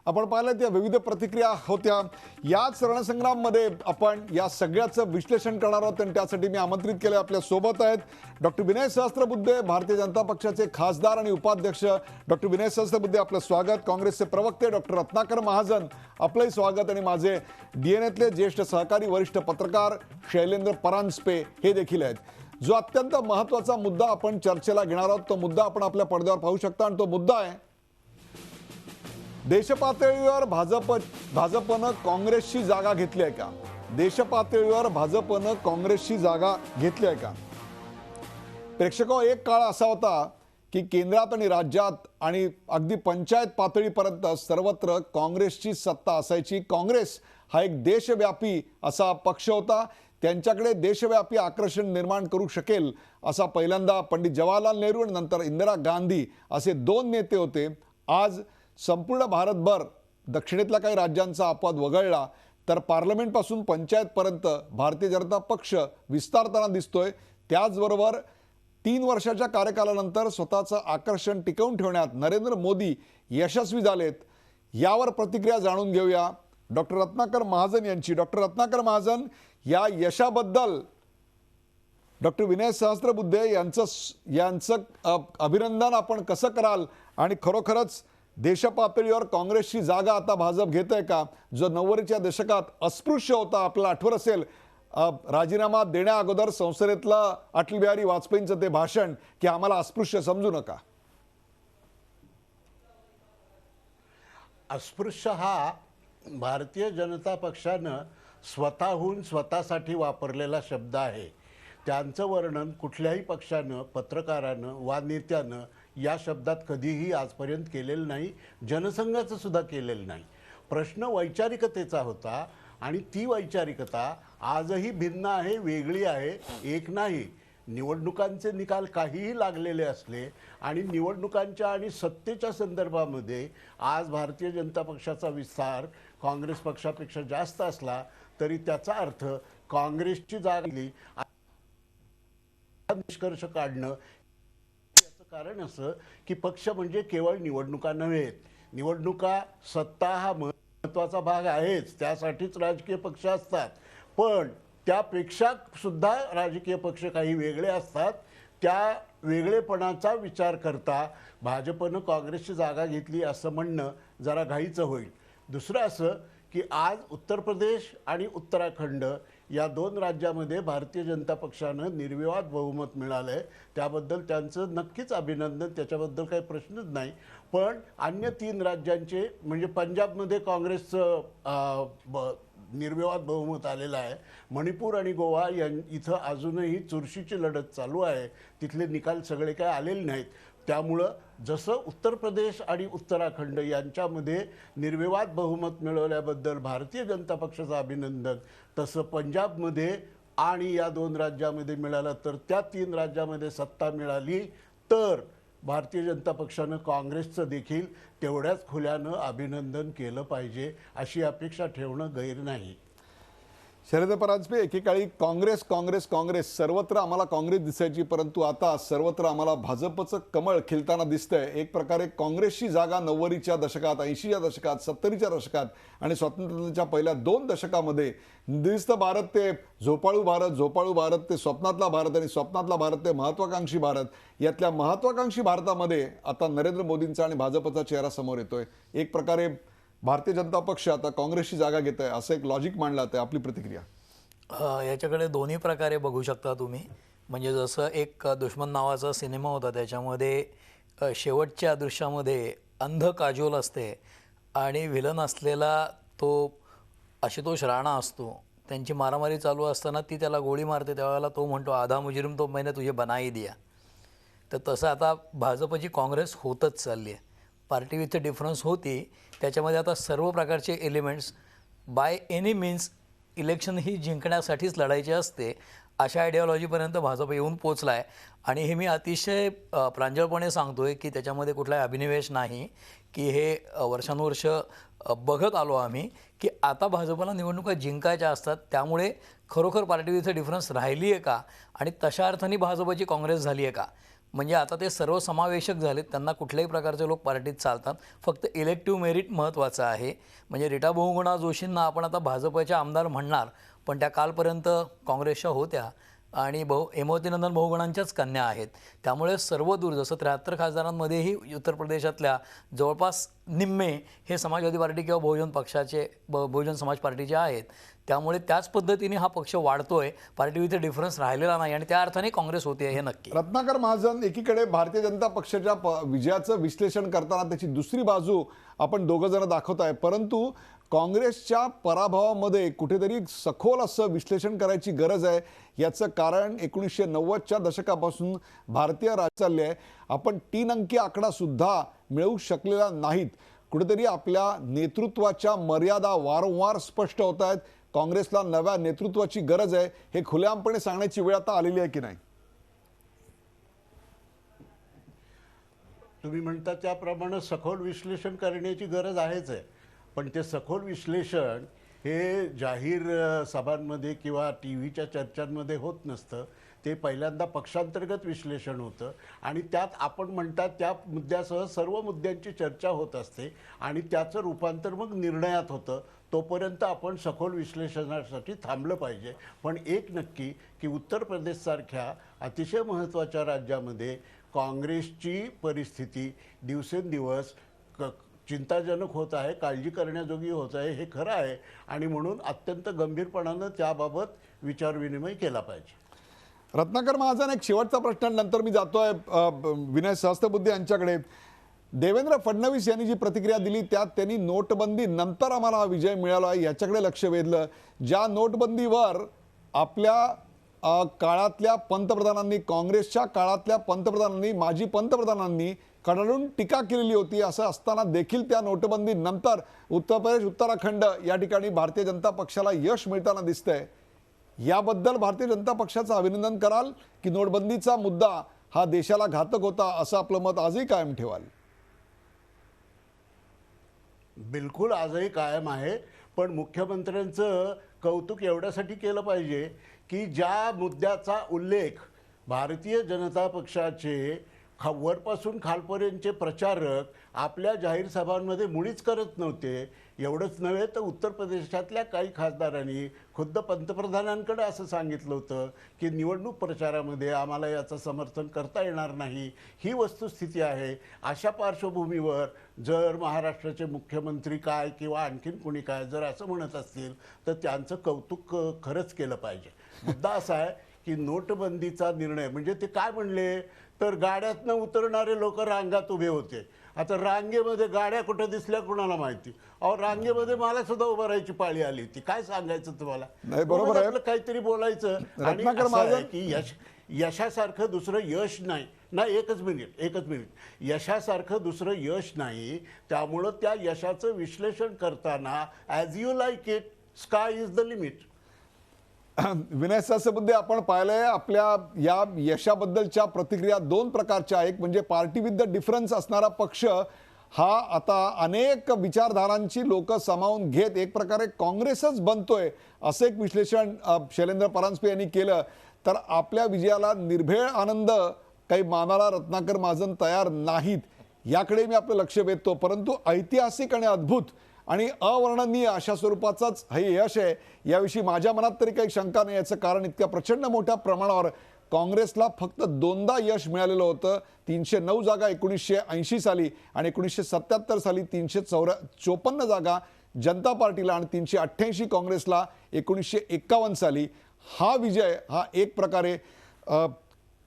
आपण पाहिलं त्या विविध प्रतिक्रिया होत्या। याच रणसंग्राममध्ये आपण या सगळ्याचं विश्लेषण करणार आहोत आणि त्यासाठी मी आमंत्रित केले आपल्या सोबत आहेत डॉक्टर विनय सहस्त्रबुद्धे, भारतीय जनता पक्षाचे खासदार आणि उपाध्यक्ष। डॉक्टर विनय सहस्त्रबुद्धे, आपलं स्वागत। काँग्रेसचे प्रवक्ते डॉक्टर रत्नाकर महाजन, आपलंही स्वागत। आणि माझे डीएनएतले ज्येष्ठ सहकारी वरिष्ठ पत्रकार शैलेंद्र परांजपे हे देखील आहेत। जो अत्यंत महत्त्वाचा मुद्दा आपण चर्चेला घेणार आहोत तो मुद्दा आपण आपल्या पडद्यावर पाहू शकता आणि तो मुद्दा आहे देशपातळीवर भाजपनं काँग्रेसची जागा घेतली आहे का? देशपातळीवर भाजपनं काँग्रेसची जागा घेतली आहे का? प्रेक्षको, एक काळ असा होता की केंद्रात आणि राज्यात आणि अगदी पंचायत पातळीपर्यंत सर्वत्र काँग्रेसची सत्ता असायची। काँग्रेस हा एक देशव्यापी असा पक्ष होता। त्यांच्याकडे देशव्यापी आकर्षण निर्माण करू शकेल असा पहिल्यांदा पंडित जवाहरलाल नेहरू आणि नंतर इंदिरा गांधी असे दोन नेते होते। आज संपूर्ण भारतभर दक्षिणेतल्या काही राज्यांचा अपवाद वगळला तर पार्लमेंटपासून पंचायतपर्यंत भारतीय जनता पक्ष विस्तारताना दिसतोय। त्याचबरोबर 3 वर्षाच्या कार्यकालानंतर स्वतःचं आकर्षण टिकवून ठेवण्यात नरेंद्र मोदी यशस्वी झालेत। यावर प्रतिक्रिया जाणून घेऊया डॉक्टर रत्नाकर महाजन यांची। डॉक्टर रत्नाकर महाजन, या यशाबद्दल डॉक्टर विनय सहस्त्रबुद्धे यांचं अभिनंदन आपण कसं कराल आणि खरोखरच देशपातळीवर काँग्रेसची जागा आता भाजप घेत आहे का? जो 90च्या दशकात अस्पृश्य होता, आपल्याला आठवत असेल राजीनामा देण्या अगोदर संसदेतलं अटल बिहारी वाजपेयींचं ते भाषण की आम्हाला अस्पृश्य समजू नका। अस्पृश्य हा भारतीय जनता पक्षानं स्वतःहून स्वतःसाठी वापरलेला शब्द आहे। त्यांचं वर्णन कुठल्याही पक्षानं, पत्रकारानं वा नेत्यानं या शब्दात कधीही आजपर्यंत केलेलं नाही, जनसंघाचं सुद्धा केलेलं नाही। प्रश्न वैचारिकतेचा होता आणि ती वैचारिकता आजही भिन्न आहे, वेगळी आहे, एक नाही। निवडणुकांचे निकाल काहीही लागलेले असले आणि निवडणुकांच्या आणि सत्तेच्या संदर्भामध्ये आज भारतीय जनता पक्षाचा विस्तार काँग्रेस पक्षापेक्षा जास्त असला तरी त्याचा अर्थ काँग्रेसची जागा निष्कर्ष काढणं याचं कारण असं की पक्ष म्हणजे केवळ निवडणुका नव्हेत। निवडणुका सत्ता हा महत्त्वाचा भाग आहेच, त्यासाठीच राजकीय पक्ष असतात, पण त्यापेक्षा सुद्धा राजकीय पक्ष काही वेगळे असतात। त्या वेगळेपणाचा विचार करता भाजपनं काँग्रेसची जागा घेतली असं म्हणणं जरा घाईचं होईल। दुसरं असं की आज उत्तर प्रदेश आणि उत्तराखंड या 2 राज्यामध्ये भारतीय जनता पक्षानं निर्विवाद बहुमत मिळालं आहे, त्याबद्दल त्यांचं नक्कीच अभिनंदन, त्याच्याबद्दल काही प्रश्नच नाही। पण अन्य 3 राज्यांचे म्हणजे पंजाबमध्ये काँग्रेसचं निर्विवाद बहुमत आलेलं आहे। मणिपूर आणि गोवा इथं अजूनही चुरशीची लढत चालू आहे, तिथले निकाल सगळे काय आलेले नाहीत। त्यामुळं जसं उत्तर प्रदेश आणि उत्तराखंड यांच्यामध्ये निर्विवाद बहुमत मिळवल्याबद्दल भारतीय जनता पक्षाचं अभिनंदन, तसं पंजाबमध्ये आणि या 2 राज्यामध्ये मिळालं तर त्या 3 राज्यामध्ये सत्ता मिळाली तर भारतीय जनता पक्षानं काँग्रेसचं देखील तेवढ्याच खुल्यानं अभिनंदन केलं पाहिजे अशी अपेक्षा ठेवणं गैर नाही। शैलेंद्र परांजपे, एकेकाळी काँग्रेस काँग्रेस काँग्रेस सर्वत्र आम्हाला काँग्रेस दिसायची, परंतु आता सर्वत्र आम्हाला भाजपचं कमळ खिलताना दिसतंय। एक प्रकारे काँग्रेसची जागा 90च्या दशकात, 80च्या दशकात, 70च्या दशकात आणि स्वातंत्र्याच्या पहिल्या 2 दशकामध्ये दिस्त भारत ते झोपाळू भारत, झोपाळू भारत ते स्वप्नातला भारत आणि स्वप्नातला भारत ते महत्त्वाकांक्षी भारत, यातल्या महत्त्वाकांक्षी भारतामध्ये आता नरेंद्र मोदींचा आणि भाजपचा चेहरा समोर येतोय। एक प्रकारे भारतीय जनता पक्ष आता काँग्रेसची जागा घेत आहे असं एक लॉजिक मांडलं आहे। आपली प्रतिक्रिया? याच्याकडे दोन्ही प्रकारे बघू शकता तुम्ही। म्हणजे जसं एक दुश्मन नावाचा सिनेमा होता, त्याच्यामध्ये शेवटच्या दृश्यामध्ये अंध काजोल असते आणि विलन असलेला तो आशुतोष राणा असतो। त्यांची मारामारी चालू असताना ती त्याला गोळी मारते, त्यावेळेला तो म्हणतो आधा मुजरिम तो मैंने तुझे बनाई दिया। तर तसं आता भाजपची काँग्रेस होतच चालली आहे। पार्टी विथ डिफरन्स होती, त्याच्यामध्ये आता सर्व प्रकारचे elements by any means election ही जिंकण्यासाठीच लढायची असते अशा आयडिओलॉजीपर्यंत भाजप येऊन पोचला आहे। आणि हे मी अतिशय प्रांजळपणे सांगतोय की त्याच्यामध्ये कुठलाही अभिनिवेश नाही की हे वर्षानुवर्ष बघत आलो आम्ही की आता भाजपला निवडणुका जिंकायच्या असतात, त्यामुळे खरोखर पार्टी विथ डिफरन्स राहिली आहे का आणि तशा अर्थाने भाजपची काँग्रेस झाली आहे का? म्हणजे आता ते सर्वसमावेशक झालेत, त्यांना कुठल्याही प्रकारचे लोक पार्टीत चालतात, फक्त इलेक्टिव्ह मेरिट महत्त्वाचं आहे. म्हणजे रीटा बहुगुणा जोशींना आपण आता भाजपच्या आमदार म्हणणार, पण त्या कालपर्यंत काँग्रेसच्या होत्या आणि हेमावतीनंदन बहुगुणांच्याच कन्या आहेत. त्यामुळे सर्व दूर जसं 73 खासदारांमध्येही उत्तर प्रदेशातल्या जवळपास निम्मे हे समाजवादी पार्टी किंवा बहुजन पक्षाचे बहुजन समाज पार्टीचे आहेत. त्यामुळे त्याच पद्धतीने हा पक्ष वाढतोय, पार्टी इथे डिफरन्स राहिलेला नाही आणि त्या अर्थाने काँग्रेस होते हे नक्की. रत्नाकर महाजन, एकीकडे भारतीय जनता पक्षाच्या विजयाचं विश्लेषण करताना त्याची दुसरी बाजू आपण दोघं जण दाखवताय, परंतु काँग्रेसच्या पराभवामध्ये कुठेतरी सखोल असं विश्लेषण करायची गरज आहे. याचं कारण 1990च्या दशकापासून भारतीय राजचाल्य आहे. आपण 3 अंकी आकडा सुद्धा मिळवू शकलेला नाहीत. कुठेतरी आपल्या नेतृत्वाच्या मर्यादा वारंवार स्पष्ट होत आहेत. काँग्रेसला नव्या नेतृत्वाची गरज आहे, हे खुलेआमपणे सांगण्याची वेळ आता आलेली आहे की नाही? तुम्ही म्हणता त्याप्रमाणे सखोल विश्लेषण करण्याची गरज आहेच आहे, पण ते सखोल विश्लेषण हे जाहीर सभांमध्ये किंवा टी व्हीच्या चर्चांमध्ये होत नसतं. ते पहिल्यांदा पक्षांतर्गत विश्लेषण होतं आणि त्यात आपण म्हणतात त्या मुद्द्यासह सर्व मुद्द्यांची चर्चा होत असते आणि त्याचं रूपांतर मग निर्णयात होतं. तोपर्यंत आपण सखोल विश्लेषणासाठी थांबलं पाहिजे. पण एक नक्की की उत्तर प्रदेशसारख्या अतिशय महत्त्वाच्या राज्यामध्ये काँग्रेसची परिस्थिती दिवसेंदिवस चिंताजनक होत आहे, काळजी करण्याजोगी होत आहे, हे खरं आहे आणि म्हणून अत्यंत गंभीरपणानं त्याबाबत विचारविनिमय केला पाहिजे. रत्नाकर महाजन, एक शेवटचा प्रश्न नंतर मी जातोय विनय सहस्त्रबुद्धे यांच्याकडे. देवेंद्र फडणवीस यांनी जी प्रतिक्रिया दिली त्यात त्यांनी नोटबंदी नंतर आम्हाला हा विजय मिळाला आहे याच्याकडे लक्ष वेधलं. ज्या नोटबंदीवर आपल्या काळातल्या पंतप्रधानांनी, काँग्रेसच्या काळातल्या पंतप्रधानांनी, माजी पंतप्रधानांनी कडाडून टीका केलेली होती, असं असताना देखील त्या नोटबंदी नंतर उत्तर प्रदेश, उत्तराखंड या ठिकाणी भारतीय जनता पक्षाला यश मिळताना दिसतंय. याबद्दल भारतीय जनता पक्षाचं अभिनंदन कराल की नोटबंदीचा मुद्दा हा देशाला घातक होता असं आपलं मत आजही कायम ठेवाल? बिलकुल आजही कायम आहे, पण मुख्यमंत्र्यांचं कौतुक एवढ्यासाठी केलं पाहिजे की ज्या मुद्द्याचा उल्लेख भारतीय जनता पक्षाचे वरपासून खालपर्यंतचे प्रचारक आपल्या जाहीर सभांमध्ये मुळीच करत नव्हते. एवढंच नव्हे तर उत्तर प्रदेशातल्या काही खासदारांनी खुद्द पंतप्रधानांकडे असं सांगितलं होतं की निवडणूक प्रचारामध्ये आम्हाला याचं समर्थन करता येणार नाही. ही वस्तुस्थिती आहे. अशा पार्श्वभूमीवर जर महाराष्ट्राचे मुख्यमंत्री काय किंवा आणखीन कोणी काय जर असं म्हणत असतील तर त्यांचं कौतुक खरंच केलं पाहिजे. मुद्दा असा आहे की नोटबंदीचा निर्णय म्हणजे ते काय म्हणले तर गाड्यातनं उतरणारे लोक रांगात उभे होते. आता रांगेमध्ये गाड्या कुठं दिसल्या कुणाला माहिती. अहो, रांगेमध्ये मला सुद्धा उभं राहायची पाळी आली होती. काय सांगायचं तुम्हाला? नाही, बरोबर आहे. आपलं काहीतरी बोलायचं. आणि असं आहे की यशासारखं दुसरं यश नाही ना. एकच मिनिट. यशासारखं दुसरं यश नाही. त्यामुळं त्या यशाचं विश्लेषण करताना as you like it, sky is the limit. Vinay Sahasrabuddhe, आपण पाहिलंय आपल्या या यशाबद्दलच्या प्रतिक्रिया 2 प्रकारच्या. एक म्हणजे पार्टी विथ द डिफरन्स असणारा पक्ष हा आता अनेक विचारधारांची लोक सामावून घेत एक प्रकारे काँग्रेसच बनतोय असं एक विश्लेषण शैलेंद्र परांजपे यांनी केलं. तर आपल्या विजयाला निर्भेळ आनंद काही मानाला रत्नाकर महाजन तयार नाहीत याकडे मी आपलं लक्ष वेधतो. परंतु ऐतिहासिक आणि अद्भुत आणि अवर्णनीय अशा स्वरूपाचाच हे यश आहे याविषयी माझ्या मनात तरी काही शंका नाही. याचं कारण इतक्या प्रचंड मोठ्या प्रमाणावर काँग्रेसला फक्त 2दा यश मिळालेलं होतं. 309 जागा 1980 साली आणि 1977 साली 354 जागा जनता पार्टीला आणि 388 काँग्रेसला 1951 साली. हा विजय हा एक प्रकारे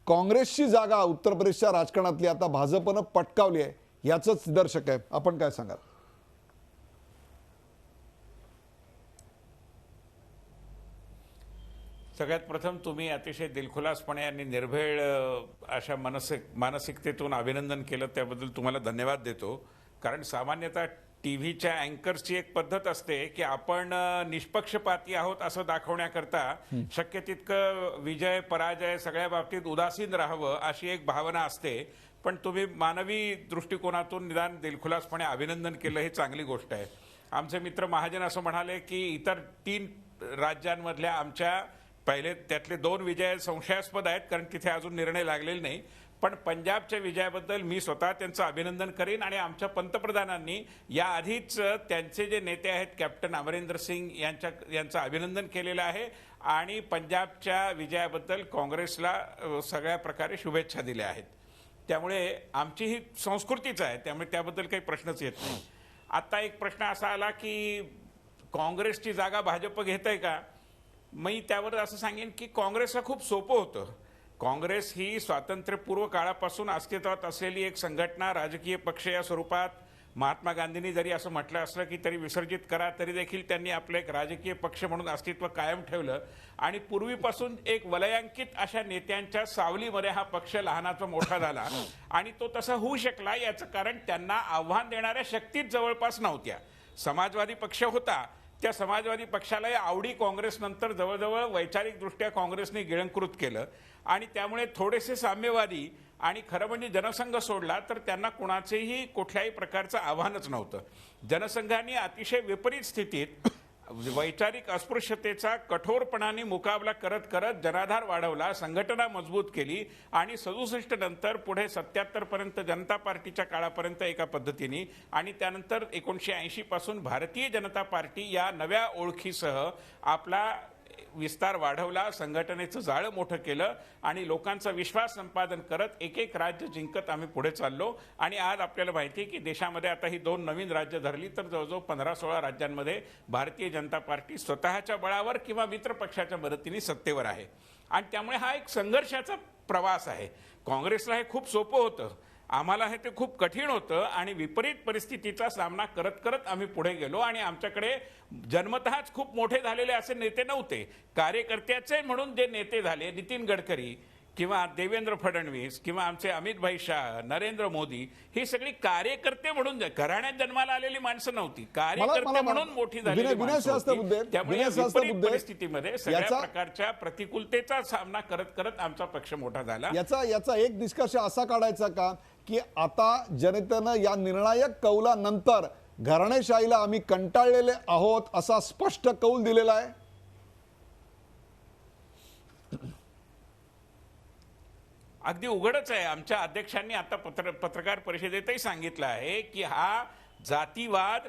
काँग्रेसची जागा उत्तर प्रदेशच्या राजकारणातली आता भाजपनं पटकावली आहे याचंच निदर्शक आहे. आपण काय सांगाल? सगळ्यात प्रथम तुम्ही अतिशय दिलखुलासपणे आणि निर्भेळ अशा मानसिकतेतून अभिनंदन केलं, त्याबद्दल तुम्हाला धन्यवाद देतो. कारण सामान्यतः टी व्हीच्या अँकर्सची एक पद्धत असते की आपण निष्पक्षपाती आहोत असं दाखवण्याकरता शक्य तितकं विजय पराजय सगळ्या बाबतीत उदासीन राहावं अशी एक भावना असते. पण तुम्ही मानवी दृष्टिकोनातून निदान दिलखुलासपणे अभिनंदन केलं, हे चांगली गोष्ट आहे. आमचे मित्र महाजन असं म्हणाले की इतर 3 राज्यांमधल्या आमच्या पहिले त्यातले 2 विजय संशयास्पद आहेत कारण तिथे अजून निर्णय लागलेले नाही. पण पंजाबच्या विजयाबद्दल मी स्वतः त्यांचं अभिनंदन करेन आणि आमच्या पंतप्रधानांनी याआधीच त्यांचे जे नेते आहेत कॅप्टन अमरिंदर सिंग यांचं अभिनंदन केलेलं आहे आणि पंजाबच्या विजयाबद्दल काँग्रेसला सगळ्या प्रकारे शुभेच्छा दिल्या आहेत. त्यामुळे आमची ही संस्कृतीच आहे, त्यामुळे त्याबद्दल काही प्रश्नच येत नाही. आता एक प्रश्न असा आला की काँग्रेसची जागा भाजप घेत आहे का. मी त्यावर असं सांगेन की काँग्रेसला खूप सोपं होतं. काँग्रेस ही स्वातंत्र्यपूर्व काळापासून अस्तित्वात असलेली एक संघटना, राजकीय पक्ष या स्वरूपात. महात्मा गांधींनी जरी असं म्हटलं असलं की तरी विसर्जित करा, तरी देखील त्यांनी आपलं एक राजकीय पक्ष म्हणून अस्तित्व कायम ठेवलं आणि पूर्वीपासून एक वलयांकित अशा नेत्यांच्या सावलीमध्ये हा पक्ष लहानाचा मोठा झाला आणि तो तसा होऊ शकला. याचं कारण त्यांना आव्हान देणाऱ्या शक्तीच जवळपास नव्हत्या. समाजवादी पक्ष होता, त्या समाजवादी पक्षालाही आवडी काँग्रेसनंतर जवळजवळ वैचारिकदृष्ट्या काँग्रेसने गिळंकृत केलं आणि त्यामुळे थोडेसे साम्यवादी आणि खरं म्हणजे जनसंघ सोडला तर त्यांना कुणाचेही कुठल्याही प्रकारचं आव्हानच नव्हतं. जनसंघाने अतिशय विपरीत स्थितीत वैचारिक अस्पृश्यतेचा कठोरपणाने मुकाबला करत करत जनाधार वाढवला, संघटना मजबूत केली आणि 67 नंतर पुढे 77 पर्यंत जनता पार्टीच्या काळापर्यंत एका पद्धतीने आणि त्यानंतर 1980 पासून भारतीय जनता पार्टी या नव्या ओळखीसह आपला विस्तार वाढवला, संघटनेचं जाळं मोठं केलं आणि लोकांचा विश्वास संपादन करत एक एक राज्य जिंकत आम्ही पुढे चाललो. आणि आज आपल्याला माहिती आहे की देशामध्ये आता ही 2 नवीन राज्य धरली तर जवळजवळ 15-16 राज्यांमध्ये भारतीय जनता पार्टी स्वतःच्या बळावर किंवा मित्र पक्षाच्या मदतीने सत्तेवर आहे आणि त्यामुळे हा एक संघर्षाचा प्रवास आहे. काँग्रेसला हे खूप सोपं होतं, आम्हाला हे ते खूप कठीण होतं आणि विपरीत परिस्थितीचा सामना करत करत आम्ही पुढे गेलो आणि आमच्याकडे जन्मतःच खूप मोठे झालेले असे नेते नव्हते. कार्यकर्त्याचे म्हणून जे नेते झाले, नितीन गडकरी किंवा देवेंद्र फडणवीस किंवा आमचे अमितभाई शाह, नरेंद्र मोदी, ही सगळी कार्यकर्ते म्हणून घराण्यात जन्माला आलेली माणसं नव्हती, कार्यकर्ते म्हणून मोठी झालेली माणसं होती. त्यामुळे या विपरीत परिस्थितीमध्ये सगळ्या प्रकारच्या प्रतिकूलतेचा सामना करत करत आमचा पक्ष मोठा झाला. याचा एक निष्कर्ष असा काढायचा का की आता जनतेनं या निर्णायक कौलानंतर घराणेशाहीला आम्ही कंटाळलेले आहोत असा स्पष्ट कौल दिलेला आहे. अगदी उघडच आहे. आमच्या अध्यक्षांनी आता पत्रकार परिषदेतही सांगितलं आहे की हा जातीवाद,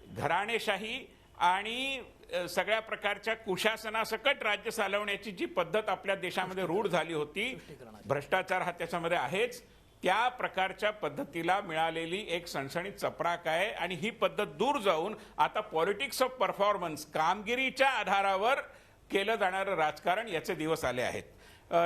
घराणेशाही आणि सगळ्या प्रकारच्या कुशासनासकट राज्य चालवण्याची जी पद्धत आपल्या देशामध्ये रूढ झाली होती, भ्रष्टाचार हा त्याच्यामध्ये आहेच, त्या प्रकारच्या पद्धतीला मिळालेली एक सणसणीत चपराक आहे आणि ही पद्धत दूर जाऊन आता पॉलिटिक्स ऑफ परफॉर्मन्स, कामगिरीच्या आधारावर केलं जाणारं राजकारण याचे दिवस आले आहेत.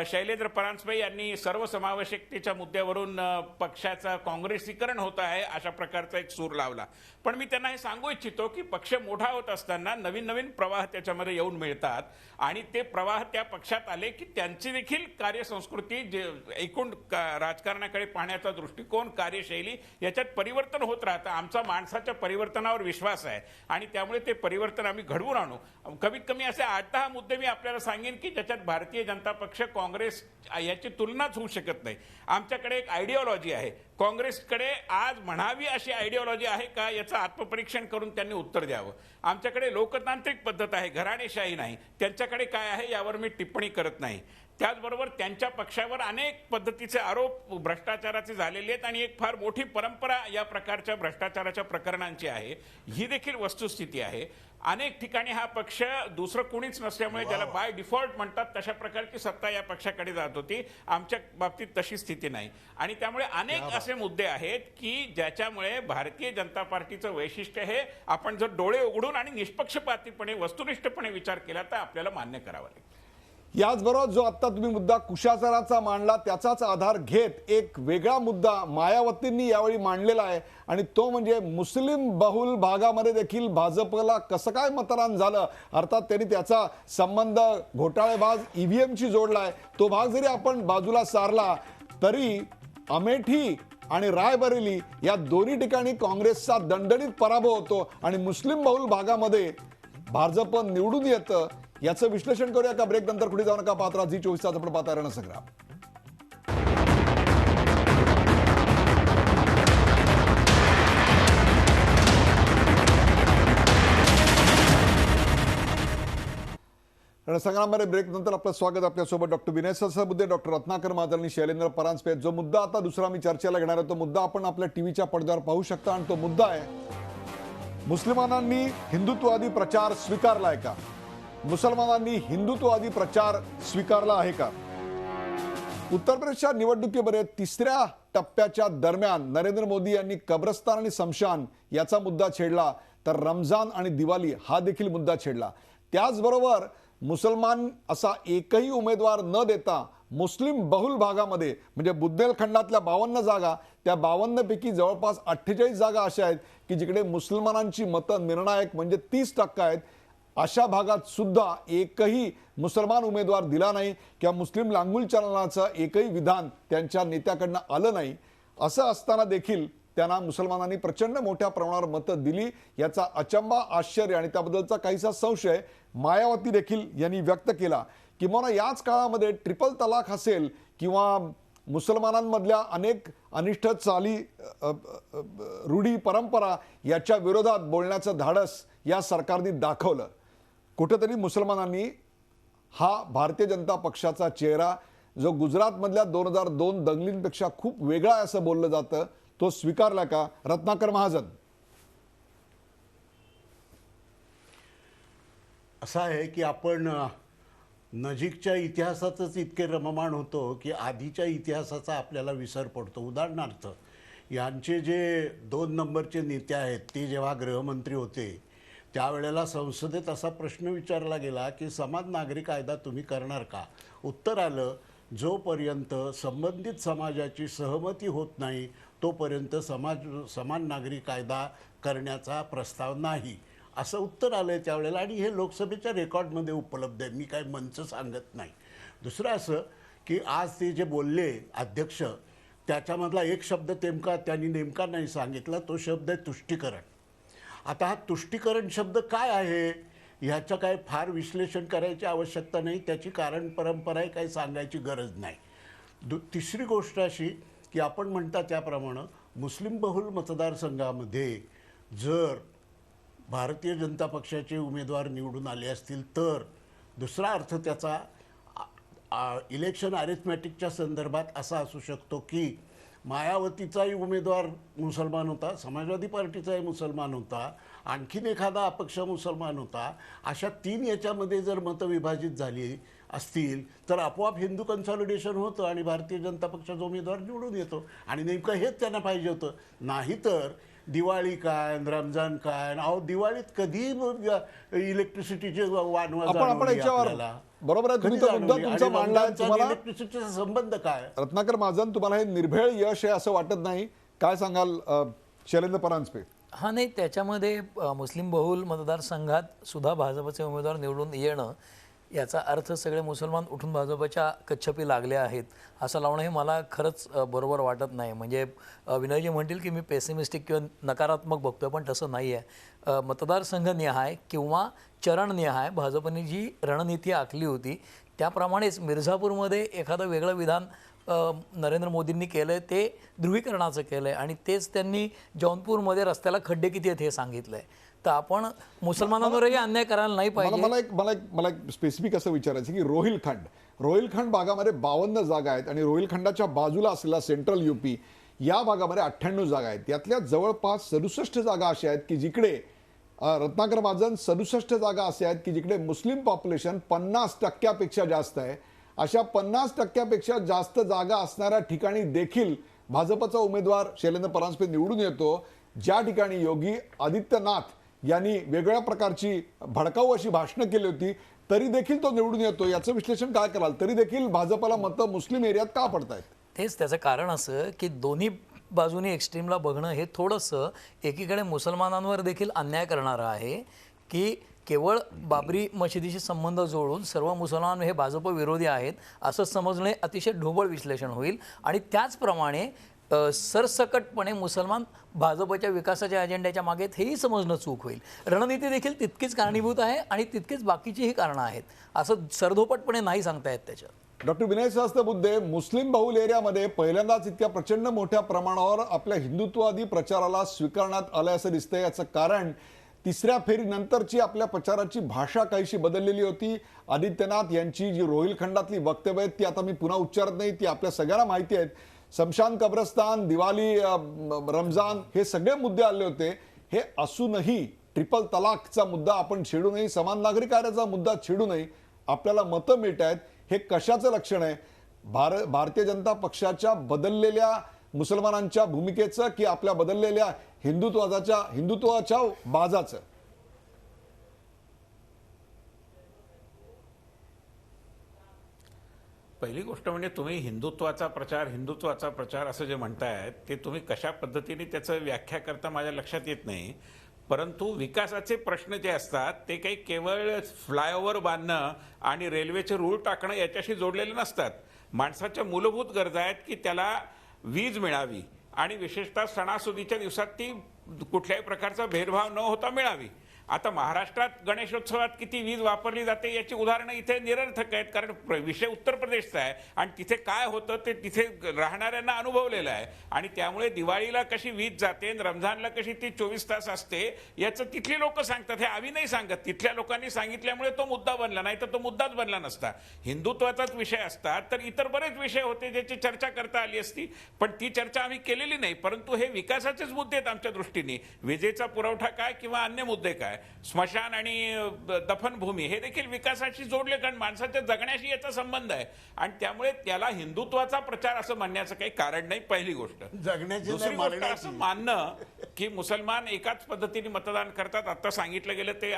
शैलेंद्र परांजपे यांनी सर्वसमावेशकतेच्या मुद्द्यावरून पक्षाचं काँग्रेसीकरण होत आहे अशा प्रकारचा एक सूर लावला. पण मी त्यांना हे सांगू इच्छितो की पक्ष मोठा होत असताना नवीन नवीन प्रवाह त्याच्यामध्ये येऊन मिळतात आणि ते प्रवाह त्या पक्षात आले की त्यांची देखील कार्यसंस्कृती, जे एकूण राजकारणाकडे पाहण्याचा दृष्टिकोन, कार्यशैली याच्यात परिवर्तन होत राहतं. आमचा माणसाच्या परिवर्तनावर विश्वास आहे आणि त्यामुळे ते परिवर्तन आम्ही घडवून आणू. कमीत कमी असे 8-10 मुद्दे मी आपल्याला सांगेन की ज्याच्यात भारतीय जनता पक्ष, काँग्रेस याची तुलनाच होऊ शकत नाही. आमच्याकडे एक आयडिओलॉजी आहे, काँग्रेसकडे आज म्हणावी अशी आयडिओलॉजी आहे का याचं आत्मपरीक्षण करून त्यांनी उत्तर द्यावं. आमच्याकडे लोकतांत्रिक पद्धत आहे, घराणेशाही नाही. त्यांच्याकडे काय आहे यावर मी टिप्पणी करत नाही. त्याचबरोबर त्यांच्या पक्षावर अनेक पद्धतीचे आरोप भ्रष्टाचाराचे झालेले आहेत आणि एक फार मोठी परंपरा या प्रकारच्या भ्रष्टाचाराच्या प्रकरणांची आहे. ही देखील वस्तुस्थिती आहे. अनेक ठिकाणी हा पक्ष दुसरं कोणीच नसल्यामुळे ज्याला बाय डिफॉल्ट म्हणतात तशा प्रकारची सत्ता या पक्षाकडे जात होती. आमच्या बाबतीत तशी स्थिती नाही आणि त्यामुळे अनेक असे मुद्दे आहेत की ज्याच्यामुळे भारतीय जनता पार्टीचं वैशिष्ट्य हे आपण जर डोळे उघडून आणि निष्पक्षपातीपणे, वस्तुनिष्ठपणे विचार केला तर आपल्याला मान्य करावा लागेल. याचबरोबर जो आता तुम्ही मुद्दा कुशासनाचा मांडला त्याचाच आधार घेत एक वेगळा मुद्दा मायावतींनी यावेळी मांडलेला आहे आणि तो म्हणजे मुस्लिम बहुल भागामध्ये देखील भाजपला कसं काय मतदान झालं. अर्थात त्यांनी त्याचा संबंध घोटाळेबाज ईव्हीएमशी जोडलाय. तो भाग जरी आपण बाजूला सारला तरी अमेठी आणि रायबरेली या दोन्ही ठिकाणी काँग्रेसचा दणदणीत पराभव होतो आणि मुस्लिम बहुल भागामध्ये भाजप निवडून येतं. याचं विश्लेषण करूया का ब्रेक नंतर? कुठे जाऊ नका, पाहत राहा झी24 तास. आपण पाहता रणसंग्राम. रणसंग्राममध्ये ब्रेक नंतर आपलं स्वागत. आपल्यासोबत डॉक्टर विनय सहस्रबुद्धे, डॉक्टर रत्नाकर महाजन आणि शैलेंद्र परांजपे. जो मुद्दा आता दुसरा मी चर्चेला घेणार आहे तो मुद्दा आपण आपल्या टीव्हीच्या पडद्यावर पाहू शकता आणि तो मुद्दा आहे मुस्लिमानांनी हिंदुत्ववादी प्रचार स्वीकारलाय का? मुसलमानांनी हिंदुत्ववादी प्रचार स्वीकारला आहे का? उत्तर प्रदेशच्या निवडणुकीमध्ये तिसऱ्या टप्प्याच्या दरम्यान नरेंद्र मोदी यांनी कब्रस्तान आणि स्मशान याचा मुद्दा छेडला, तर रमजान आणि दिवाळी हा देखील मुद्दा छेडला. त्याचबरोबर मुसलमान असा एकही उमेदवार न देता मुस्लिम बहुल भागामध्ये म्हणजे बुंदेलखंडातल्या 52 जागा, त्या 52 पैकी जवळपास 48 जागा अशा आहेत की जिकडे मुसलमानांची मतं निर्णायक म्हणजे 30% आहेत. अशा भागात सुद्धा एकही मुसलमान उमेदवार दिला नाही किंवा मुस्लिम लांगुल चालनाचं एकही विधान त्यांच्या नेत्याकडनं आलं नाही. असं असताना देखील त्यांना मुसलमानांनी प्रचंड मोठ्या प्रमाणावर मतं दिली. याचा अचंबा, आश्चर्य आणि त्याबद्दलचा काहीसा संशय मायावती देखील यांनी व्यक्त केला. किंवा याच काळामध्ये ट्रिपल तलाक असेल किंवा मुसलमानांमधल्या अनेक अनिष्ट चाली, रूढी, परंपरा याच्या विरोधात बोलण्याचं धाडस या सरकारने दाखवलं. कुठेतरी मुसलमानांनी हा भारतीय जनता पक्षाचा चेहरा जो गुजरातमधल्या 2002 दंगलींपेक्षा खूप वेगळा आहे असं बोललं जातं, तो स्वीकारला का? रत्नाकर महाजन. असं आहे की आपण नजीकच्या इतिहासातच इतके रममाण होतो की आधीच्या इतिहासाचा आपल्याला विसर पडतो. उदाहरणार्थ यांचे जे 2 नंबरचे नेते आहेत ते जेव्हा गृहमंत्री होते त्यावेळेला संसदेत असा प्रश्न विचारला गेला की समान नागरी कायदा तुम्ही करणार का? उत्तर आलं, जोपर्यंत संबंधित समाजाची सहमती होत नाही तोपर्यंत समान नागरी कायदा करण्याचा प्रस्ताव नाही, असं उत्तर आलं आहे त्यावेळेला. आणि हे लोकसभेच्या रेकॉर्डमध्ये उपलब्ध आहे, मी काय मंच सांगत नाही. दुसरं असं की आज ते जे बोलले अध्यक्ष, त्याच्यामधला एक शब्द त्यांनी नेमका नाही सांगितला, तो शब्द आहे तुष्टीकरण. आता हा तुष्टीकरण शब्द काय आहे ह्याचं काय फार विश्लेषण करायची आवश्यकता नाही, त्याची कारण परंपरा काही सांगायची गरज नाही. तिसरी गोष्ट अशी की आपण म्हणता त्याप्रमाणे मुस्लिम बहुल मतदारसंघामध्ये जर भारतीय जनता पक्षाचे उमेदवार निवडून आले असतील तर दुसरा अर्थ त्याचा इलेक्शन अरिथमॅटिकच्या संदर्भात असा असू शकतो की मायावतीचाही उमेदवार मुसलमान होता, समाजवादी पार्टीचाही मुसलमान होता, आणखीन एखादा अपक्ष मुसलमान होता. अशा 3 याच्यामध्ये जर मतं विभाजित झाली असतील तर आपोआप हिंदू कन्सॉलिडेशन होतं आणि भारतीय जनता पक्षाचा उमेदवार निवडून येतो. आणि नेमकं हेच त्यांना पाहिजे होतं. नाहीतर दिवाळी काय, रमजान काय, अहो दिवाळीत कधी इलेक्ट्रिसिटीचे आपण याच्यावर बरोबर आहे, तुम्ही तो मुद्दा तुमचा मांडला. तुम्हाला इलेक्ट्रिसिटीचा संबंध काय? रत्नाकर महाजन, तुम्हाला हे निर्भेळ यश आहे असं वाटत नाही? काय सांगाल शैलेंद्र परांजपे? हा नाही, त्याच्यामध्ये मुस्लिम बहुल मतदारसंघात सुद्धा भाजपचे उमेदवार निवडून येणं याचा अर्थ सगळे मुसलमान उठून भाजपच्या कच्छपी लागले आहेत असं लावणं हे मला खरंच बरोबर वाटत नाही. म्हणजे विनयजी म्हणतील की मी पेसिमिस्टिक किंवा नकारात्मक बघतोय, पण तसं नाही आहे. मतदारसंघनिहाय किंवा चरणनिहाय भाजपने जी रणनीती आखली होती त्याप्रमाणेच मिर्झापूरमध्ये एखादं वेगळं विधान नरेंद्र मोदींनी केलं आहे, ते ध्रुवीकरणाचं केलं आहे आणि तेच त्यांनी जौनपूरमध्ये रस्त्याला खड्डे किती आहेत हे सांगितलं आहे. तर आपण मुसलमानांवरही अन्याय करायला नाही पाहिजे. मला एक स्पेसिफिक असं विचारायचं की रोहिलखंड भागामध्ये 52 जागा आहेत आणि रोहिलखंडाच्या बाजूला असलेला सेंट्रल यूपी या भागामध्ये 98 जागा आहेत. यातल्या जवळपास 67 जागा अशा आहेत की जिकडे रत्नाकर महाजन 67 जागा अशा आहेत की जिकडे मुस्लिम पॉप्युलेशन 50% जास्त आहे. अशा 50% जास्त जागा असणाऱ्या ठिकाणी देखील भाजपचा उमेदवार शैलेंद्र परांजपे निवडून येतो. ज्या ठिकाणी योगी आदित्यनाथ यांनी वेगळ्या प्रकारची भडकाऊ अशी भाषणं केली होती तरी देखील तो निवडून येतो. याचं विश्लेषण काय कराल? तरी देखील भाजपला मतं मुस्लिम एरियात का पडतायत? तेच त्याचं कारण असं की दोन्ही बाजूनी एक्स्ट्रीमला बघणं हे थोडंसं एकीकडे मुसलमानांवर देखील अन्याय करणारं आहे की केवळ बाबरी मशिदीशी संबंध जोडून सर्व मुसलमान हे भाजप विरोधी आहेत असं समजणे अतिशय ढोबळ विश्लेषण होईल. आणि त्याचप्रमाणे सरसकटपणे मुसलमान भाजपच्या विकासाच्या अजेंड्याच्या मागे हेही समजणं चूक होईल. रणनीती देखील तितकीच कारणीभूत आहे आणि तितकीच बाकीचीही कारणं आहेत असं सरधोपटपणे नाही सांगता येत त्याच्यात. डॉक्टर विनय सहस्त्रबुद्धे, मुस्लिम बहुल एरियामध्ये पहिल्यांदाच इतक्या प्रचंड मोठ्या प्रमाणावर आपल्या हिंदुत्ववादी प्रचाराला स्वीकारण्यात आलं असं दिसतंय. याचं कारण तिसऱ्या फेरीनंतरची आपल्या प्रचाराची भाषा काहीशी बदललेली होती. आदित्यनाथ यांची जी रोहिलखंडातली वक्तव्य आहेत ती आता मी पुन्हा उच्चारत नाही, ती आपल्या सगळ्यांना माहिती आहेत. शमशान कब्रस्तान, दिवाळी, रमजान हे सगळे मुद्दे आले होते. हे असूनही ट्रिपल तलाकचा मुद्दा आपण छेडू नये, समान नागरी कायद्याचा मुद्दा छेडू नये, आपल्याला मतं मिळत आहेत. हे कशाचं लक्षण आहे? भारतीय जनता पक्षाच्या बदललेल्या मुसलमानांच्या भूमिकेचं की आपल्या बदललेल्या हिंदुत्वाच्या बाजाचं? पहिली गोष्ट म्हणजे तुम्ही हिंदुत्वाचा प्रचार असं जे म्हणतायत ते तुम्ही कशा पद्धतीने त्याचं व्याख्या करता माझ्या लक्षात येत नाही. परंतु विकासाचे प्रश्न जे असतात ते काही केवळ फ्लायओव्हर बांधणं आणि रेल्वेचे रूळ टाकणं याच्याशी जोडलेले नसतात. माणसाच्या मूलभूत गरजा आहेत की त्याला वीज मिळावी आणि विशेषतः सणासुदीच्या दिवसात ती कुठल्याही प्रकारचा भेदभाव न होता मिळावी. आता महाराष्ट्रात गणेशोत्सवात किती वीज वापरली जाते याची उदाहरणं इथे निरर्थक आहेत, कारण विषय उत्तर प्रदेशचा आहे आणि तिथे काय होतं ते तिथे राहणाऱ्यांना अनुभवलेलं आहे. आणि त्यामुळे दिवाळीला कशी वीज जाते आणि रमजानला कशी ती 24 तास असते याचं तिथली लोक सांगतात, हे आम्ही नाही सांगत. तिथल्या लोकांनी सांगितल्यामुळे तो मुद्दा बनला, नाही तर तो मुद्दाच बनला नसता. हिंदुत्वाचाच विषय असतात तर इतर बरेच विषय होते ज्याची चर्चा करता आली असती, पण ती चर्चा आम्ही केलेली नाही. परंतु हे विकासाचेच मुद्दे आहेत आमच्या दृष्टीने. विजेचा पुरवठा काय किंवा अन्य मुद्दे काय, स्मशान आणि दफनभूमी हे देखील विकासाशी जोडले, कारण माणसाच्या जगण्याशी याचा संबंध आहे. आणि त्यामुळे त्याला हिंदुत्वाचा प्रचार असं म्हणण्याचं काही कारण नाही. पहिली गोष्ट. दुसरी गोष्ट असं मानणं की मुसलमान एकाच पद्धतीने मतदान करतात, आता सांगितलं गेलं ते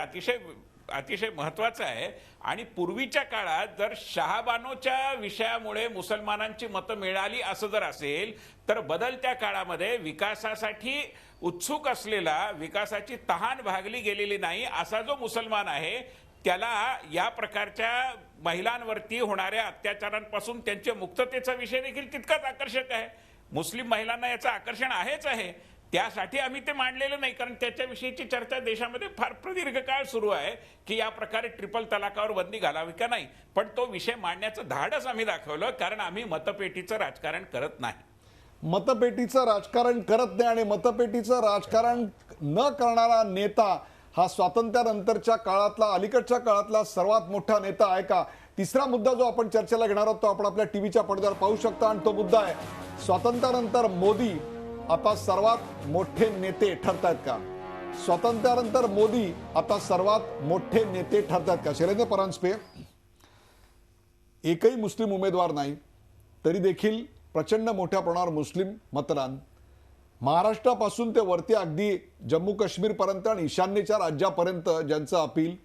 अतिशय महत्वाचं आहे. आणि पूर्वीच्या काळात जर शहाबानोच्या विषयामुळे मुसलमानांची मतं मिळाली असं जर असेल तर बदलत्या काळामध्ये विकासासाठी उत्सुक असलेला, विकासाची तहान भागली गेलेली नाही असा जो मुसलमान आहे त्याला या प्रकारच्या महिलांवरती होणाऱ्या अत्याचारांपासून त्यांच्या मुक्ततेचा विषय देखील तितकाच आकर्षक आहे. मुस्लिम महिलांना याचं आकर्षण आहेच आहे. त्यासाठी आम्ही ते मांडलेलं नाही, कारण त्याच्याविषयीची चर्चा देशामध्ये फार प्रदीर्घ काळ सुरू आहे की या प्रकारे ट्रिपल तलाकावर बंदी घालावी का नाही. पण तो विषय मांडण्याचं धाडस आम्ही दाखवलं, कारण आम्ही मतपेटीचं राजकारण करत नाही. मतपेटीचं राजकारण करत नाही आणि मतपेटीचं राजकारण न करणारा नेता हा स्वातंत्र्यानंतरच्या काळातला, अलीकडच्या काळातला सर्वात मोठा नेता आहे का? तिसरा मुद्दा जो आपण चर्चेला घेणार आहोत तो आपण आपल्या टीव्हीच्या पडद्यावर पाहू शकता आणि तो मुद्दा आहे, स्वातंत्र्यानंतर मोदी आता सर्वात मोठे नेते ठरतायत का? स्वातंत्र्यानंतर मोदी आता सर्वात मोठे नेते ठरतायत का? शैलेंद्र परांजपे, एकही मुस्लिम उमेदवार नाही तरी देखील प्रचंड मोठ्या प्रमाणावर मुस्लिम मतदान, महाराष्ट्रापासून ते वरती अगदी जम्मू काश्मीरपर्यंत आणि ईशान्येच्या राज्यापर्यंत ज्यांचं अपील,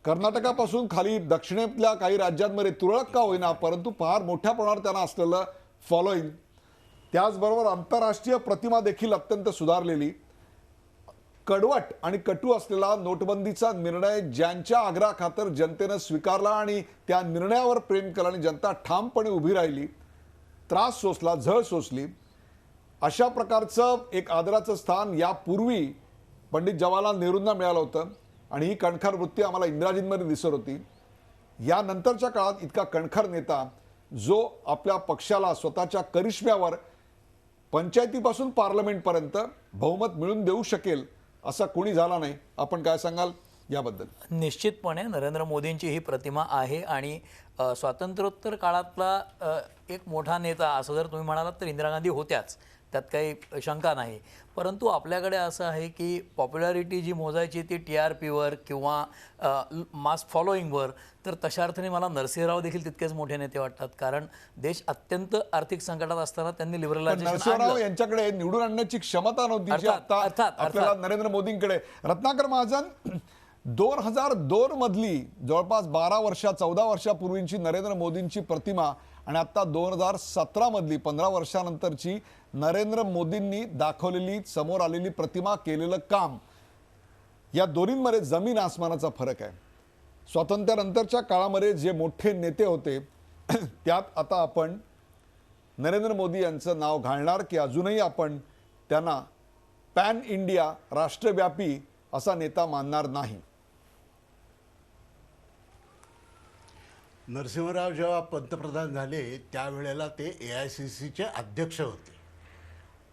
कर्नाटकापासून खाली दक्षिणेतल्या काही राज्यांमध्ये तुरळक का होईना परंतु फार मोठ्या प्रमाणावर त्यांना असलेलं फॉलोईंग, त्याचबरोबर आंतरराष्ट्रीय प्रतिमा देखील अत्यंत सुधारलेली, कडवट आणि कटू असलेला नोटबंदीचा निर्णय ज्यांच्या आग्रहाखातर जनतेनं स्वीकारला आणि त्या निर्णयावर प्रेम केलं आणि जनता ठामपणे उभी राहिली, त्रास सोसला, झळ सोसली, अशा प्रकारचं एक आदराचं स्थान यापूर्वी पंडित जवाहरलाल नेहरूंना मिळालं होतं आणि ही कणखर वृत्ती आम्हाला इंदिराजींमध्ये दिसत होती. यानंतरच्या काळात इतका कणखर नेता जो आपल्या पक्षाला स्वतःच्या करिश्म्यावर पंचायतीपासून पार्लमेंटपर्यंत बहुमत मिळवून देऊ शकेल असा कोणी झाला नाही. आपण काय सांगाल याबद्दल? निश्चितपणे नरेंद्र मोदींची ही प्रतिमा आहे आणि स्वातंत्र्योत्तर काळातला एक मोठा नेता असं जर तुम्ही म्हणालात तर इंदिरा गांधी होत्याच, त्यात काही शंका नाही. परंतु आपल्याकडे असं आहे की पॉप्युलॅरिटी जी मोजायची ती TRPवर किंवा मास फॉलोईंगवर, तर तशा अर्थाने मला नरसिंहराव देखील तितकेच मोठे नेते वाटतात, कारण देश अत्यंत आर्थिक संकटात असताना त्यांनी लिबरलायझेशन नरसिंहराव यांच्याकडे निवडून आणण्याची क्षमता नव्हती जी आता आपल्याला नरेंद्र मोदींकडे. रत्नाकर महाजन, 2002 मधली जवळपास 14 वर्षापूर्वींची नरेंद्र मोदींची प्रतिमा आणि आता 2017 मधली 15 वर्षानंतरची नरेंद्र मोदींनी दाखवलेली, समोर आलेली प्रतिमा, केलेलं काम, या दोन्हींमध्ये जमीन आसमानाचा फरक आहे. स्वातंत्र्यानंतरच्या काळामध्ये जे मोठे नेते होते त्यात आता आपण नरेंद्र मोदी यांचं नाव घालणार की अजूनही आपण त्यांना पॅन इंडिया, राष्ट्रव्यापी असा नेता मानणार नाही? नरसिंहराव जेव्हा पंतप्रधान झाले त्यावेळेला ते AICCचे अध्यक्ष होते.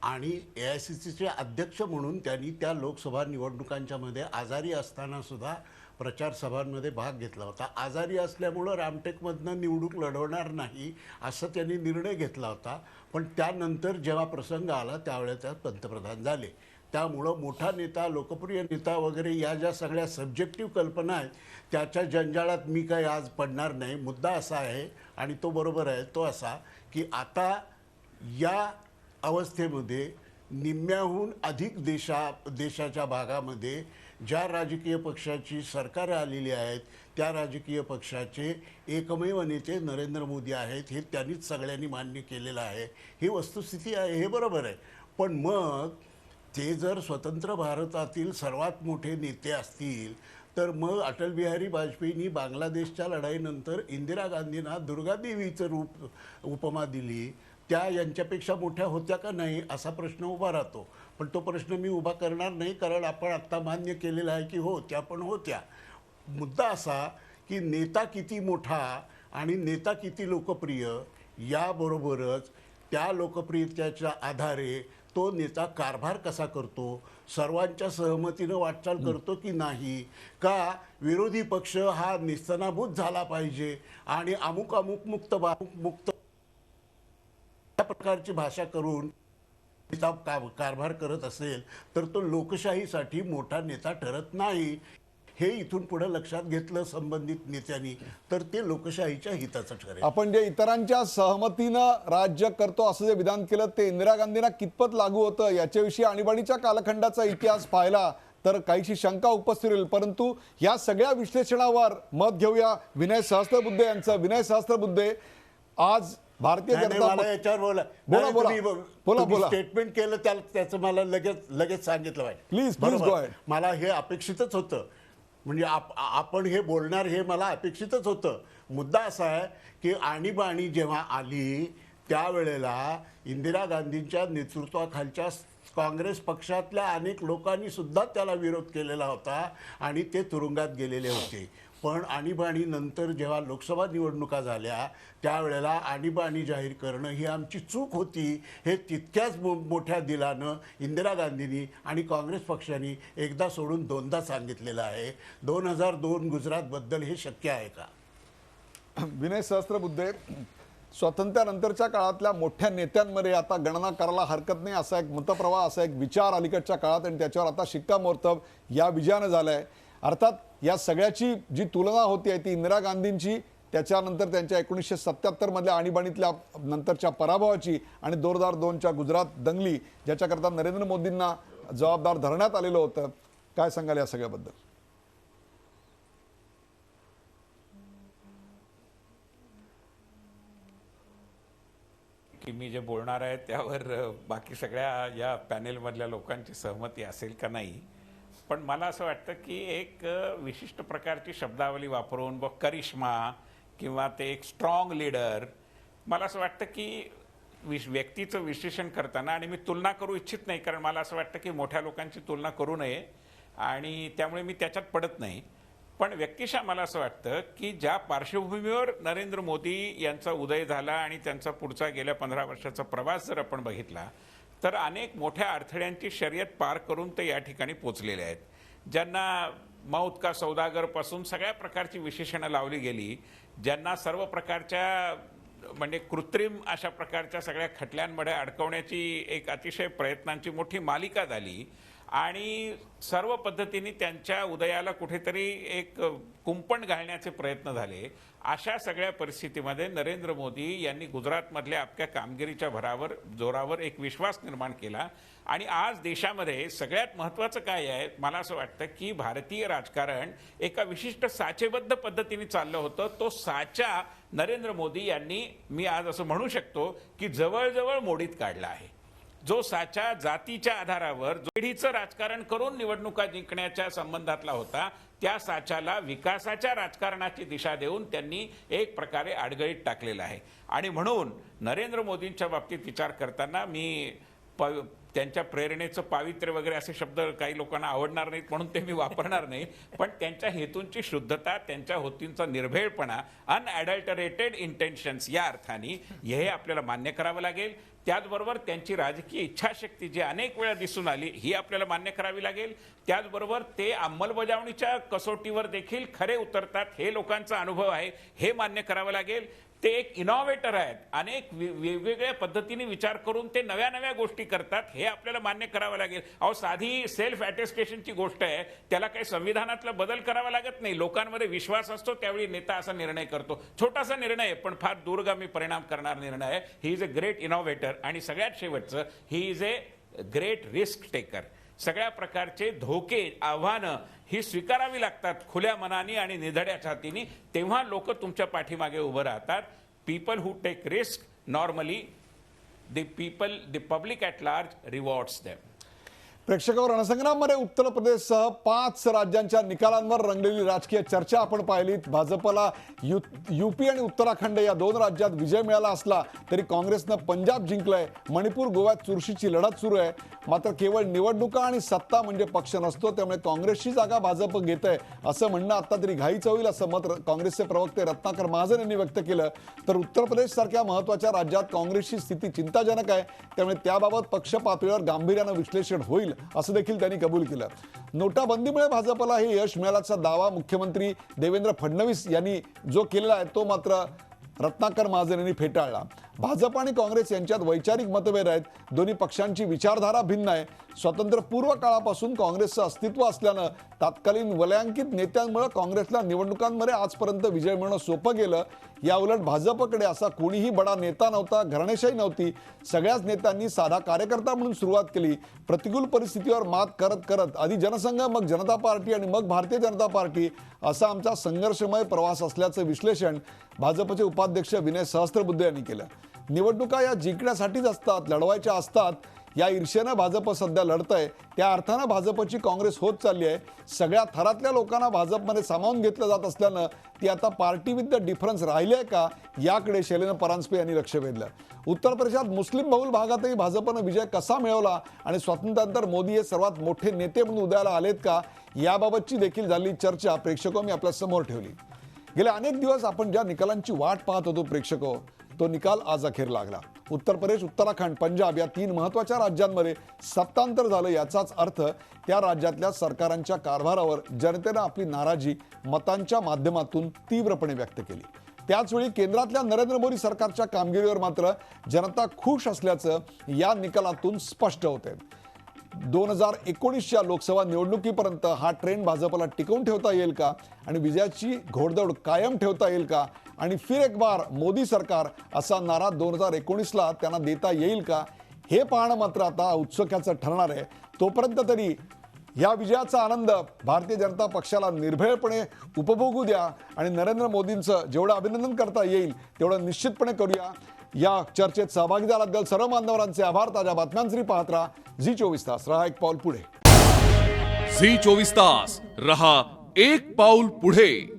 आणि AICCचे अध्यक्ष म्हणून त्यांनी त्या लोकसभा निवडणुकांच्या मध्ये आजारी असताना सुद्धा प्रचार सभांमध्ये भाग घेतला होता. आजारी असल्यामुळं रामटेकमधनं निवडणूक लढवणार नाही असं त्यांनी निर्णय घेतला होता. पण त्यानंतर जेव्हा प्रसंग आला त्यावेळेस त्या पंतप्रधान झाले. त्यामुळं मोठा नेता, लोकप्रिय नेता वगैरे या ज्या सगळ्या सब्जेक्टिव्ह कल्पना आहेत त्याच्या जंजाळात मी काही आज पडणार नाही. मुद्दा असा आहे आणि तो बरोबर आहे, तो असा की आता या अवस्थेमध्ये निम्म्याहून अधिक देशाच्या भागामध्ये ज्या राजकीय पक्षाची सरकार आलेली आहेत त्या राजकीय पक्षाचे एकमेव नेते नरेंद्र मोदी आहेत हे त्यांनीच सगळ्यांनी मान्य केलेलं आहे. ही वस्तुस्थिती आहे, हे बरोबर आहे. पण मग ते जर स्वतंत्र भारतातील सर्वात मोठे नेते असतील तर मग अटल बिहारी वाजपेयींनी बांगलादेशच्या लढाईनंतर इंदिरा गांधींना दुर्गादेवीचं उपमा दिली. त्या यांच्यापेक्षा मोठ्या होत्या का नाही असा प्रश्न उभा राहतो. पण तो प्रश्न मी उभा करणार नाही, कारण आपण आत्ता मान्य केलेला आहे की हो त्या पण होत्या. मुद्दा असा की नेता किती मोठा आणि नेता किती लोकप्रिय याबरोबरच त्या लोकप्रियतेच्या आधारे तो नेता कारभार कसा करतो, सर्वांच्या सहमतीनं वाटचाल करतो की नाही, का विरोधी पक्ष हा निस्तनाभूत झाला पाहिजे आणि अमुक अमुक मुक्त त्या प्रकारची भाषा करून नेता कारभार करत असेल तर तो लोकशाहीसाठी मोठा नेता ठरत नाही. हे इथून पुढे लक्षात घेतलं संबंधित नेत्यांनी तर ते लोकशाहीच्या हिताचं ठरेल. आपण जे इतरांच्या सहमतीनं राज्य करतो असं जे विधान केलं ते इंदिरा गांधींना कितपत लागू होतं याच्याविषयी आणीबाणीच्या कालखंडाचा इतिहास पाहिला तर काहीशी शंका उपस्थित होईल. परंतु या सगळ्या विश्लेषणावर मत घेऊया विनय सहस्त्रबुद्धे यांचं. विनय सहस्त्रबुद्धे, आज भारतीय जनता मला याच्यावर बोला. स्टेटमेंट केलं त्याचं मला लगेच सांगितलं पाहिजे. प्लीज बरोबर. Go ahead. मला हे अपेक्षितच होतं, म्हणजे आपण हे बोलणार हे मला अपेक्षितच होतं. मुद्दा असा आहे की आणीबाणी जेव्हा आली त्यावेळेला इंदिरा गांधींच्या नेतृत्वाखालच्या काँग्रेस पक्षातल्या अनेक लोकांनी सुद्धा त्याला विरोध केलेला होता आणि ते तुरुंगात गेलेले होते. पण आणीबाणी नंतर जेव्हा लोकसभा निवडणुका झाल्या त्यावेळेला आणीबाणी जाहीर करणं ही आमची चूक होती हे तितक्याच मोठ्या दिलानं इंदिरा गांधींनी आणि काँग्रेस पक्षाने एकदा सोडून दोनदा सांगितलेलं आहे. 2002 गुजरातबद्दल हे शक्य आहे का? विनय सहस्त्रबुद्धे, स्वातंत्र्यानंतरच्या काळातल्या मोठ्या नेत्यांमध्ये आता गणना करायला हरकत नाही असा एक मतप्रवाह, असा एक विचार अलीकडच्या काळात आणि त्याच्यावर आता शिक्कामोर्तब या विजयानं झालंय. अर्थात या सगळ्याची जी तुलना होती ती इंदिरा गांधींची, त्याच्यानंतर त्यांच्या 1977 मधल्या आणीबाणीतल्या नंतरच्या पराभवाची आणि 2002च्या गुजरात दंगली ज्याच्याकरता नरेंद्र मोदींना जबाबदार धरण्यात आलेलं होतं. काय सांगाल या सगळ्याबद्दल? की मी जे बोलणार आहे त्यावर बाकी सगळ्या या पॅनेलमधल्या लोकांची सहमती असेल का नाही, पण मला असं वाटतं की एक विशिष्ट प्रकारची शब्दावली वापरून करिश्मा किंवा ते एक स्ट्रॉंग लीडर, मला असं वाटतं की व्यक्तीचं विश्लेषण करताना, आणि मी तुलना करू इच्छित नाही कारण मला असं वाटतं की मोठ्या लोकांची तुलना करू नये आणि त्यामुळे मी त्याच्यात पडत नाही, पण व्यक्तिशः मला असं वाटतं की ज्या पार्श्वभूमीवर नरेंद्र मोदी यांचा उदय झाला आणि त्यांचा पुढचा गेल्या 15 वर्षाचा प्रवास जर आपण बघितला तर अनेक मोठ्या अडथळ्यांची शर्यत पार करून ते या ठिकाणी पोचलेले आहेत. ज्यांना मौत का सौदागर पासून सगळ्या प्रकारची विशेषणं लावली गेली, ज्यांना सर्व प्रकारच्या म्हणजे कृत्रिम अशा प्रकारच्या सगळ्या खटल्यांमध्ये अडकवण्याची एक अतिशय प्रयत्नांची मोठी मालिका झाली आणि सर्व पद्धतीने त्यांच्या उदयाला कुठेतरी एक कुंपण घालण्याचे प्रयत्न झाले. अशा सगळ्या परिस्थितीमध्ये नरेंद्र मोदी यांनी गुजरातमधल्या आपल्या कामगिरीच्या जोरावर एक विश्वास निर्माण केला आणि आज देशामध्ये सगळ्यात महत्त्वाचं काय आहे, मला असं वाटतं की भारतीय राजकारण एका विशिष्ट साचेबद्ध पद्धतीने चाललं होतं. तो साचा नरेंद्र मोदी यांनी, मी आज असं म्हणू शकतो की जवळजवळ मोडीत काढला आहे. जो साचा जातीच्या आधारावर पिढीचं राजकारण करून निवडणुका जिंकण्याच्या संबंधातला होता, त्या साच्याला विकासाच्या राजकारणाची दिशा देऊन त्यांनी एक प्रकारे आडगळीत टाकलेला आहे. आणि म्हणून नरेंद्र मोदींच्या बाबतीत विचार करताना मी त्यांच्या प्रेरणेचं पावित्र्य वगैरे असे शब्द काही लोकांना आवडणार नाहीत म्हणून ते मी वापरणार नाही, पण त्यांच्या हेतूंची शुद्धता, त्यांच्या हेतूंचा निर्भेळपणा, अनॲडल्टरेटेड इंटेन्शन्स या अर्थाने हे आपल्याला मान्य करावं लागेल. त्याचबरोबर त्यांची राजकीय इच्छाशक्ती जी अनेक वेळा दिसून आली ही आपल्याला मान्य करावी लागेल. त्याचबरोबर ते अंमलबजावणीच्या कसोटीवर देखील खरे उतरतात हे लोकांचा अनुभव आहे हे मान्य करावं लागेल. ते एक इनोव्हेटर आहेत, अनेक वेगवेगळ्या पद्धतीने विचार करून ते नव्या नव्या गोष्टी करतात हे आपल्याला मान्य करावं लागेल. अहो साधी सेल्फ अटेस्टेशनची गोष्ट आहे, त्याला काही संविधानातला बदल करावा लागत नाही. लोकांमध्ये विश्वास असतो त्यावेळी नेता असा निर्णय करतो. छोटासा निर्णय आहे पण फार दूरगामी परिणाम करणारा निर्णय आहे. He is a great innovator आणि सगळ्यात शेवटचं he is a great risk taker. सगळ्या प्रकारचे धोके, आव्हानं ही स्वीकारावी लागतात खुल्या मनाने आणि निधड्या छातीने, तेव्हा लोक तुमच्या पाठीमागे उभं राहतात. People who take risk normally the public at large rewards them. प्रेक्षकांवर रणसंग्राममध्ये उत्तर प्रदेशसह 5 राज्यांच्या निकालांवर रंगलेली राजकीय चर्चा आपण पाहिलीत. भाजपला यूपी आणि उत्तराखंड या 2 राज्यात विजय मिळाला असला तरी काँग्रेसनं पंजाब जिंकलंय. मणिपूर, गोव्यात चुरशीची लढत सुरू आहे. मात्र केवळ निवडणुका आणि सत्ता म्हणजे पक्ष नसतो, त्यामुळे काँग्रेसची जागा भाजप घेतंय असं म्हणणं आता तरी घाईचं होईल असं मत काँग्रेसचे प्रवक्ते रत्नाकर महाजन यांनी व्यक्त केलं. तर उत्तर प्रदेशसारख्या महत्त्वाच्या राज्यात काँग्रेसची स्थिती चिंताजनक आहे, त्यामुळे त्याबाबत पक्ष पातळीवर गांभीर्यानं विश्लेषण होईल असं देखील त्यांनी कबूल केलं. नोटाबंदीमुळे भाजपला हे यश मिळाल्याचा दावा मुख्यमंत्री देवेंद्र फडणवीस यांनी जो केलेला आहे तो मात्र रत्नाकर महाजन यांनी फेटाळला. भाजप आणि काँग्रेस यांच्यात वैचारिक मतभेद आहेत. दोन्ही पक्षांची विचारधारा भिन्न आहे. स्वातंत्र्यपूर्व काळापासून काँग्रेसचं अस्तित्व असल्यानं तत्कालीन वलयांकित नेत्यांमुळे काँग्रेसला निवडणुकांमध्ये आजपर्यंत विजय मिळणं सोपं गेलं. या उलट भाजपकडे असा कोणीही बडा नेता नव्हता, घराणेशाही नव्हती. सगळ्याच नेत्यांनी साधा कार्यकर्ता म्हणून सुरुवात केली. प्रतिकूल परिस्थितीवर मात करत करत आधी जनसंघ, मग जनता पार्टी आणि मग भारतीय जनता पार्टी असा आमचा संघर्षमय प्रवास असल्याचं विश्लेषण भाजपचे उपाध्यक्ष विनय सहस्त्रबुद्धे यांनी केलं. निवडणुका या जिंकण्यासाठीच असतात, लढवायच्या असतात. या ईर्ष्येनं भाजप सध्या लढतंय, त्या अर्थानं भाजपची काँग्रेस होत चालली आहे. सगळ्या थरातल्या लोकांना भाजपमध्ये सामावून घेतलं जात असल्यानं ती आता पार्टी विथ द डिफरन्स राहिली आहे का याकडे शैलेंद्र परांजपे यांनी लक्ष वेधलं. उत्तर प्रदेशात मुस्लिम बहुल भागातही भाजपनं विजय कसा मिळवला आणि स्वातंत्र्यानंतर मोदी हे सर्वात मोठे नेते म्हणून उदयाला आलेत का याबाबतची देखील झालेली चर्चा प्रेक्षको मी आपल्या समोर ठेवली. गेल्या अनेक दिवस आपण ज्या निकालांची वाट पाहत होतो प्रेक्षको, तो निकाल आज अखेर लागला. उत्तर प्रदेश, उत्तराखंड, पंजाब या 3 महत्त्वाच्या राज्यांमध्ये सत्तांतर झालं. याचाच अर्थ त्या राज्यातल्या सरकारांच्या कारभारावर जनतेनं आपली नाराजी मतांच्या माध्यमातून तीव्रपणे व्यक्त केली. त्याचवेळी केंद्रातल्या नरेंद्र मोदी सरकारच्या कामगिरीवर मात्र जनता खुश असल्याचं या निकालातून स्पष्ट होतंय. 2019च्या लोकसभा निवडणुकीपर्यंत हा ट्रेंड भाजपला टिकवून ठेवता येईल का आणि विजयाची घोडदौड कायम ठेवता येईल का आणि फिर एक बार मोदी सरकार असा नारा 2019ला त्यांना देता येईल का हे पाहणं मात्र आता औत्सुक्याचं ठरणार आहे. तोपर्यंत तरी या विजयाचा आनंद भारतीय जनता पक्षाला निर्भयपणे उपभोगू द्या आणि नरेंद्र मोदींचं जेवढं अभिनंदन करता येईल तेवढं निश्चितपणे करूया. या चर्चेत सहभागी झाल्याबद्दल सर्व मान्यवरांचे आभार. ताज्या बातम्यांसाठी पाहत राहा झी 24 तास. रहा एक पाऊल पुढे. झी 24 तास रहा एक पाऊल पुढे.